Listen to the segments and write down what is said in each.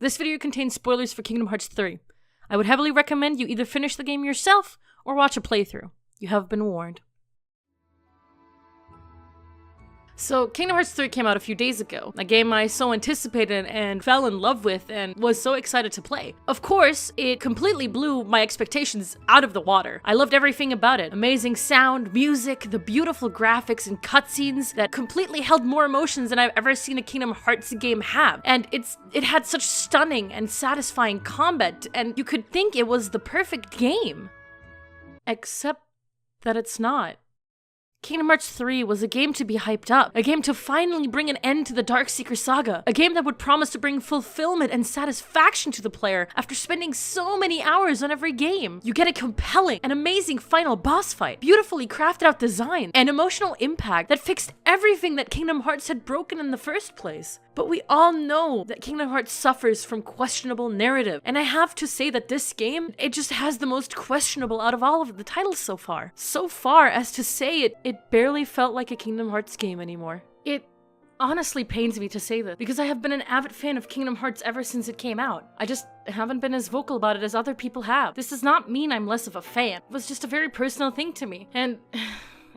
This video contains spoilers for Kingdom Hearts 3. I would heavily recommend you either finish the game yourself or watch a playthrough. You have been warned. So, Kingdom Hearts 3 came out a few days ago, a game I so anticipated and fell in love with and was so excited to play. Of course, it completely blew my expectations out of the water. I loved everything about it. Amazing sound, music, the beautiful graphics and cutscenes that completely held more emotions than I've ever seen a Kingdom Hearts game have. And it had such stunning and satisfying combat, and you could think it was the perfect game. Except that it's not. Kingdom Hearts 3 was a game to be hyped up, a game to finally bring an end to the Darkseeker saga, a game that would promise to bring fulfillment and satisfaction to the player after spending so many hours on every game. You get a compelling and amazing final boss fight, beautifully crafted out design, and emotional impact that fixed everything that Kingdom Hearts had broken in the first place. But we all know that Kingdom Hearts suffers from questionable narrative, and I have to say that this game, it just has the most questionable out of all of the titles so far. So far as to say it barely felt like a Kingdom Hearts game anymore. It honestly pains me to say this, because I have been an avid fan of Kingdom Hearts ever since it came out. I just haven't been as vocal about it as other people have. This does not mean I'm less of a fan. It was just a very personal thing to me, and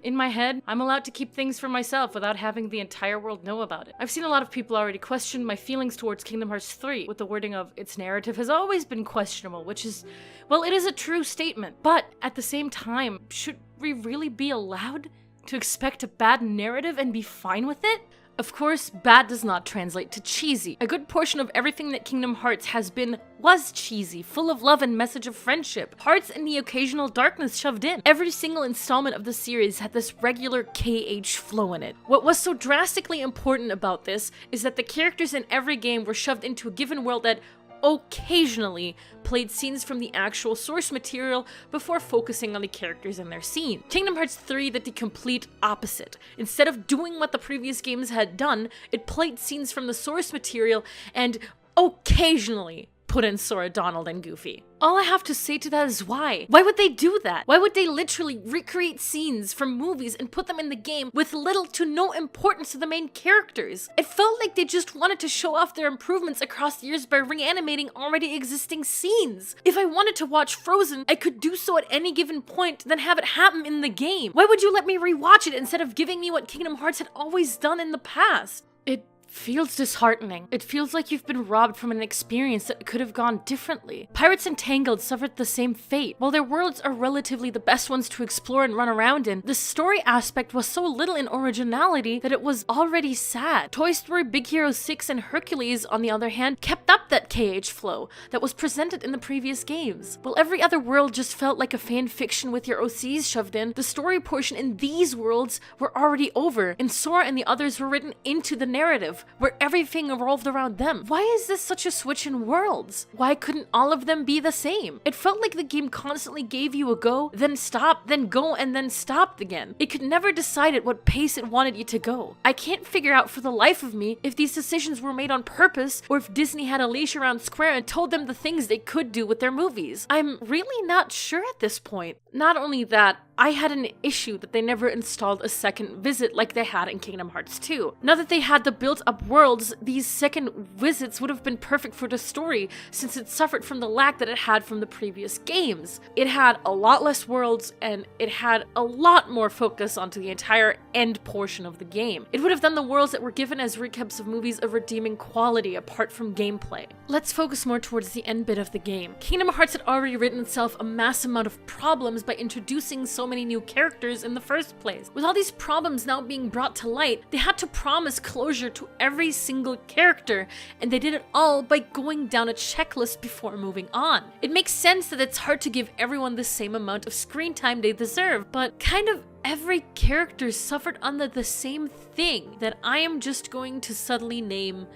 in my head, I'm allowed to keep things for myself without having the entire world know about it. I've seen a lot of people already question my feelings towards Kingdom Hearts 3 with the wording of its narrative has always been questionable, which is, well, it is a true statement. But at the same time, should we really be allowed to expect a bad narrative and be fine with it? Of course, bad does not translate to cheesy. A good portion of everything that Kingdom Hearts has been was cheesy, full of love and message of friendship, hearts and the occasional darkness shoved in. Every single installment of the series had this regular KH flow in it. What was so drastically important about this is that the characters in every game were shoved into a given world that occasionally played scenes from the actual source material before focusing on the characters in their scene. Kingdom Hearts 3 did the complete opposite. Instead of doing what the previous games had done, it played scenes from the source material and occasionally put in Sora, Donald, and Goofy. All I have to say to that is why? Why would they do that? Why would they literally recreate scenes from movies and put them in the game with little to no importance to the main characters? It felt like they just wanted to show off their improvements across the years by reanimating already existing scenes. If I wanted to watch Frozen, I could do so at any given point, then have it happen in the game. Why would you let me rewatch it instead of giving me what Kingdom Hearts had always done in the past? It feels disheartening. It feels like you've been robbed from an experience that could have gone differently. Pirates Entangled suffered the same fate. While their worlds are relatively the best ones to explore and run around in, the story aspect was so little in originality that it was already sad. Toy Story, Big Hero 6, and Hercules, on the other hand, kept up that KH flow that was presented in the previous games. While every other world just felt like a fan fiction with your OCs shoved in, the story portion in these worlds were already over, and Sora and the others were written into the narrative, where everything revolved around them. Why is this such a switch in worlds? Why couldn't all of them be the same? It felt like the game constantly gave you a go, then stopped, then go, and then stopped again. It could never decide at what pace it wanted you to go. I can't figure out for the life of me if these decisions were made on purpose or if Disney had a leash around Square and told them the things they could do with their movies. I'm really not sure at this point. Not only that, I had an issue that they never installed a second visit like they had in Kingdom Hearts 2. Now that they had the built-up worlds, these second visits would have been perfect for the story since it suffered from the lack that it had from the previous games. It had a lot less worlds and it had a lot more focus onto the entire end portion of the game. It would have done the worlds that were given as recaps of movies a redeeming quality apart from gameplay. Let's focus more towards the end bit of the game. Kingdom Hearts had already written itself a mass amount of problems by introducing so many new characters in the first place. With all these problems now being brought to light, they had to promise closure to every single character, and they did it all by going down a checklist before moving on. It makes sense that it's hard to give everyone the same amount of screen time they deserve, but kind of every character suffered under the same thing that I am just going to subtly name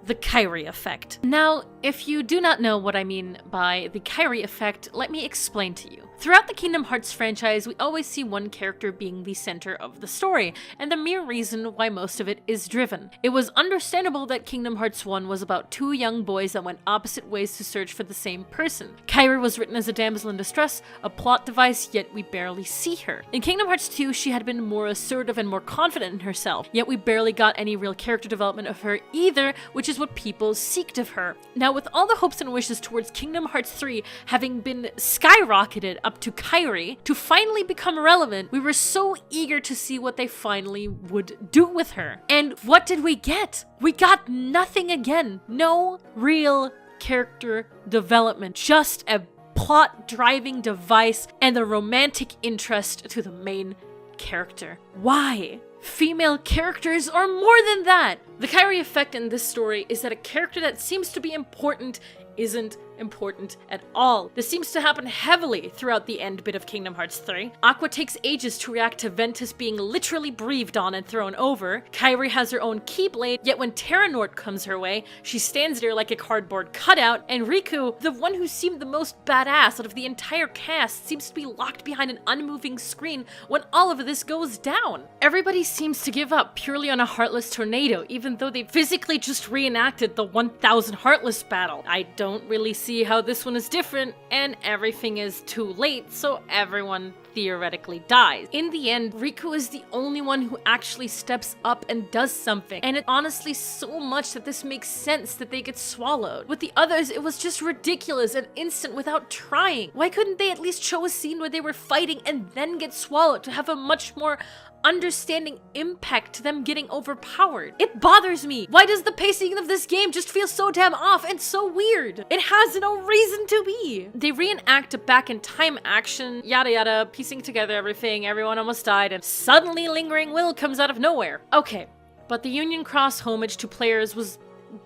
the Kyrie Effect. Now, if you do not know what I mean by the Kyrie Effect, let me explain to you. Throughout the Kingdom Hearts franchise, we always see one character being the center of the story, and the mere reason why most of it is driven. It was understandable that Kingdom Hearts 1 was about two young boys that went opposite ways to search for the same person. Kyrie was written as a damsel in distress, a plot device, yet we barely see her. In Kingdom Hearts 2, she had been more assertive and more confident in herself, yet we barely got any real character development of her either, which which is what people seeked of her. Now, with all the hopes and wishes towards Kingdom Hearts 3 having been skyrocketed up to Kyrie to finally become relevant, we were so eager to see what they finally would do with her. And what did we get? We got nothing again. No real character development. Just a plot-driving device and a romantic interest to the main character. Why? Female characters are more than that! The Kyrie Effect in this story is that a character that seems to be important isn't important at all. This seems to happen heavily throughout the end bit of Kingdom Hearts 3. Aqua takes ages to react to Ventus being literally breathed on and thrown over. Kyrie has her own Keyblade, yet when Terranort comes her way, she stands there like a cardboard cutout, and Riku, the one who seemed the most badass out of the entire cast, seems to be locked behind an unmoving screen when all of this goes down. Everybody seems to give up purely on a Heartless tornado, even though they physically just reenacted the 1000 Heartless battle. I don't really see how this one is different, and everything is too late, so everyone theoretically dies. In the end, Riku is the only one who actually steps up and does something, and it honestly so much that this makes sense that they get swallowed. With the others, it was just ridiculous and instant without trying. Why couldn't they at least show a scene where they were fighting and then get swallowed to have a much more understanding impact to them getting overpowered? It bothers me. Why does the pacing of this game just feel so damn off and so weird? It has no reason to be. They reenact a back in time action, yada yada, piecing together everything, everyone almost died, and suddenly Lingering Will comes out of nowhere. Okay, but the Union Cross homage to players was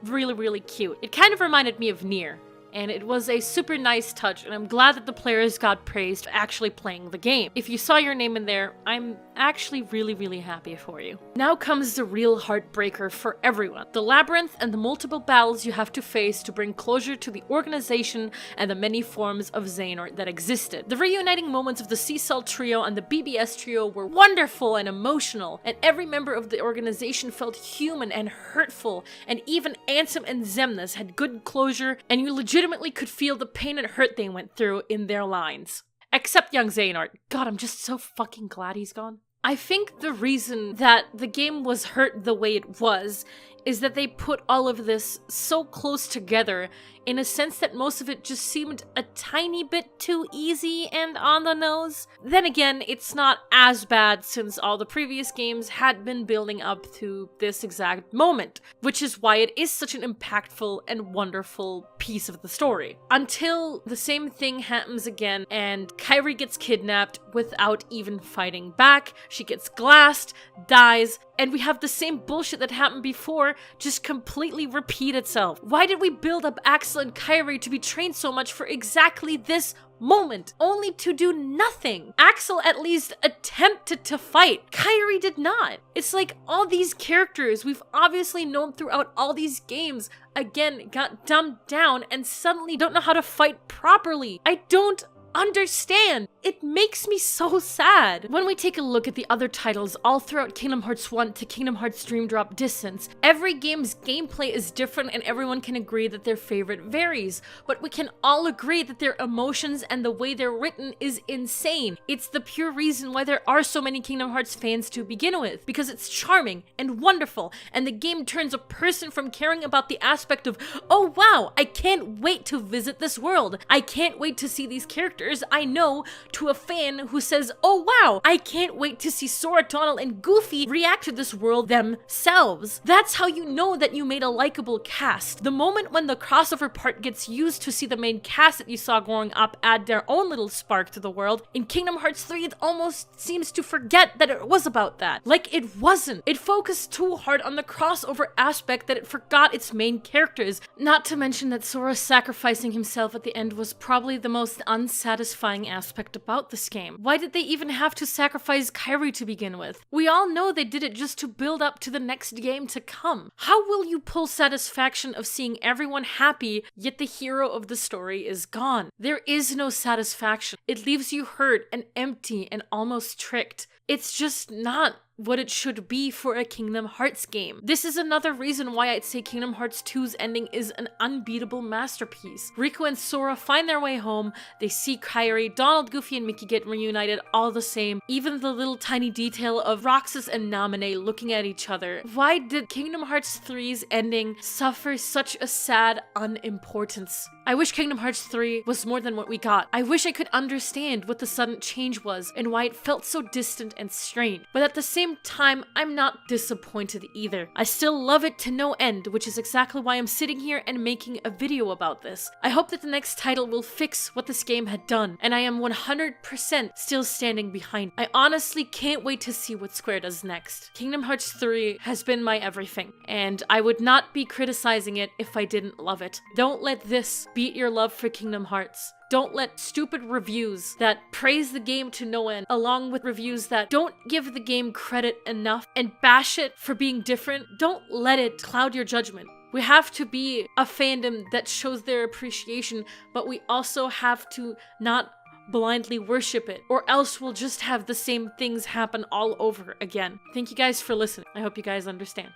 really cute. It kind of reminded me of Nier, and it was a super nice touch, and I'm glad that the players got praised for actually playing the game. If you saw your name in there, I'm actually really happy for you. Now comes the real heartbreaker for everyone. The Labyrinth and the multiple battles you have to face to bring closure to the organization and the many forms of Xehanort that existed. The reuniting moments of the C-Cell trio and the BBS trio were wonderful and emotional, and every member of the organization felt human and hurtful, and even Ansem and Xemnas had good closure, and you legitimately could feel the pain and hurt they went through in their lines. Except young Xehanort. God, I'm just so fucking glad he's gone. I think the reason that the game was hurt the way it was is that they put all of this so close together in a sense that most of it just seemed a tiny bit too easy and on the nose. Then again, it's not as bad since all the previous games had been building up to this exact moment, which is why it is such an impactful and wonderful piece of the story. Until the same thing happens again and Kyrie gets kidnapped without even fighting back, she gets glassed, dies, and we have the same bullshit that happened before just completely repeat itself. Why did we build up Axel and Kyrie to be trained so much for exactly this moment, only to do nothing? Axel at least attempted to fight. Kyrie did not. It's like all these characters we've obviously known throughout all these games again got dumbed down and suddenly don't know how to fight properly. I don't understand. It makes me so sad. When we take a look at the other titles all throughout Kingdom Hearts 1 to Kingdom Hearts Dream Drop Distance, every game's gameplay is different and everyone can agree that their favorite varies, but we can all agree that their emotions and the way they're written is insane. It's the pure reason why there are so many Kingdom Hearts fans to begin with, because it's charming and wonderful, and the game turns a person from caring about the aspect of, oh wow, I can't wait to visit this world, I can't wait to see these characters I know, to a fan who says, oh wow, I can't wait to see Sora, Donald, and Goofy react to this world themselves. That's how you know that you made a likable cast. The moment when the crossover part gets used to see the main cast that you saw growing up add their own little spark to the world, in Kingdom Hearts 3 it almost seems to forget that it was about that. Like it wasn't. It focused too hard on the crossover aspect that it forgot its main characters. Not to mention that Sora sacrificing himself at the end was probably the most unsatisfying aspect about this game. Why did they even have to sacrifice Kyrie to begin with? We all know they did it just to build up to the next game to come. How will you pull satisfaction of seeing everyone happy, yet the hero of the story is gone? There is no satisfaction. It leaves you hurt and empty and almost tricked. It's just not what it should be for a Kingdom Hearts game. This is another reason why I'd say Kingdom Hearts 2's ending is an unbeatable masterpiece. Riku and Sora find their way home, they see Kyrie, Donald, Goofy, and Mickey get reunited all the same, even the little tiny detail of Roxas and Naminé looking at each other. Why did Kingdom Hearts 3's ending suffer such a sad unimportance? I wish Kingdom Hearts 3 was more than what we got. I wish I could understand what the sudden change was and why it felt so distant and strained. But at the same time, I'm not disappointed either. I still love it to no end, which is exactly why I'm sitting here and making a video about this. I hope that the next title will fix what this game had done, and I am 100% still standing behind. I honestly can't wait to see what Square does next. Kingdom Hearts 3 has been my everything, and I would not be criticizing it if I didn't love it. Don't let this beat your love for Kingdom Hearts. Don't let stupid reviews that praise the game to no end, along with reviews that don't give the game credit enough and bash it for being different, don't let it cloud your judgment. We have to be a fandom that shows their appreciation, but we also have to not blindly worship it, or else we'll just have the same things happen all over again. Thank you guys for listening. I hope you guys understand.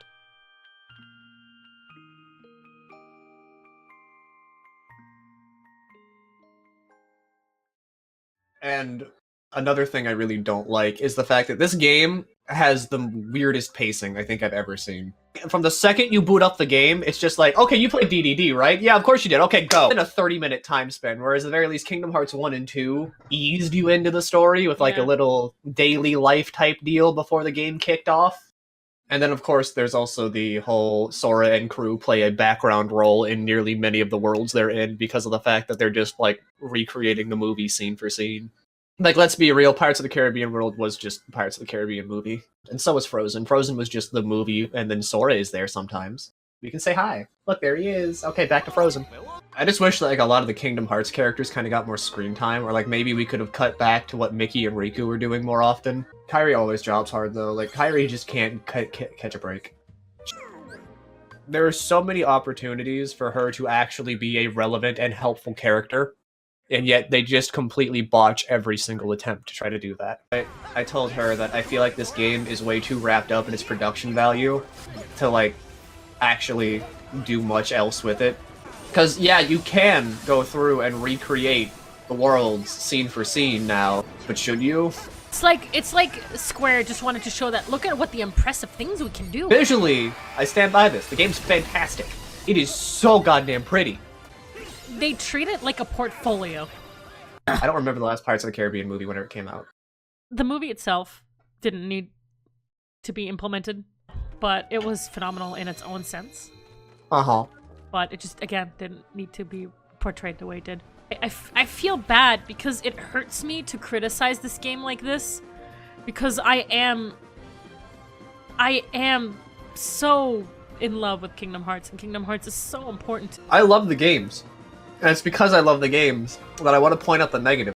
And another thing I really don't like is the fact that this game has the weirdest pacing I think I've ever seen. From the second you boot up the game, it's just like, okay, you played DDD, right? Yeah, of course you did. Okay, go. In a 30-minute time span, whereas at the very least Kingdom Hearts 1 and 2 eased you into the story with like a little daily life type deal before the game kicked off. And then, of course, there's also the whole Sora and crew play a background role in nearly many of the worlds they're in because of the fact that they're just, like, recreating the movie scene for scene. Like, let's be real, Pirates of the Caribbean world was just Pirates of the Caribbean movie. And so was Frozen. Frozen was just the movie, and then Sora is there sometimes. We can say hi. Look, there he is. Okay, back to Frozen. I just wish that, like, a lot of the Kingdom Hearts characters kind of got more screen time, or, like, maybe we could have cut back to what Mickey and Riku were doing more often. Kyrie always drops hard, though. Like, Kyrie just can't catch a break. There are so many opportunities for her to actually be a relevant and helpful character, and yet they just completely botch every single attempt to try to do that. I told her that I feel like this game is way too wrapped up in its production value to, like, actually do much else with it. Because, yeah, you can go through and recreate the worlds scene for scene now, but should you? It's like Square just wanted to show that, look at what the impressive things we can do. Visually, I stand by this. The game's fantastic. It is so goddamn pretty. They treat it like a portfolio. I don't remember the last Pirates of the Caribbean movie whenever it came out. The movie itself didn't need to be implemented, but it was phenomenal in its own sense. Uh-huh. But it just, again, didn't need to be portrayed the way it did. I feel bad because it hurts me to criticize this game like this, because I am so in love with Kingdom Hearts, and Kingdom Hearts is so important. I love the games, and it's because I love the games that I want to point out the negative.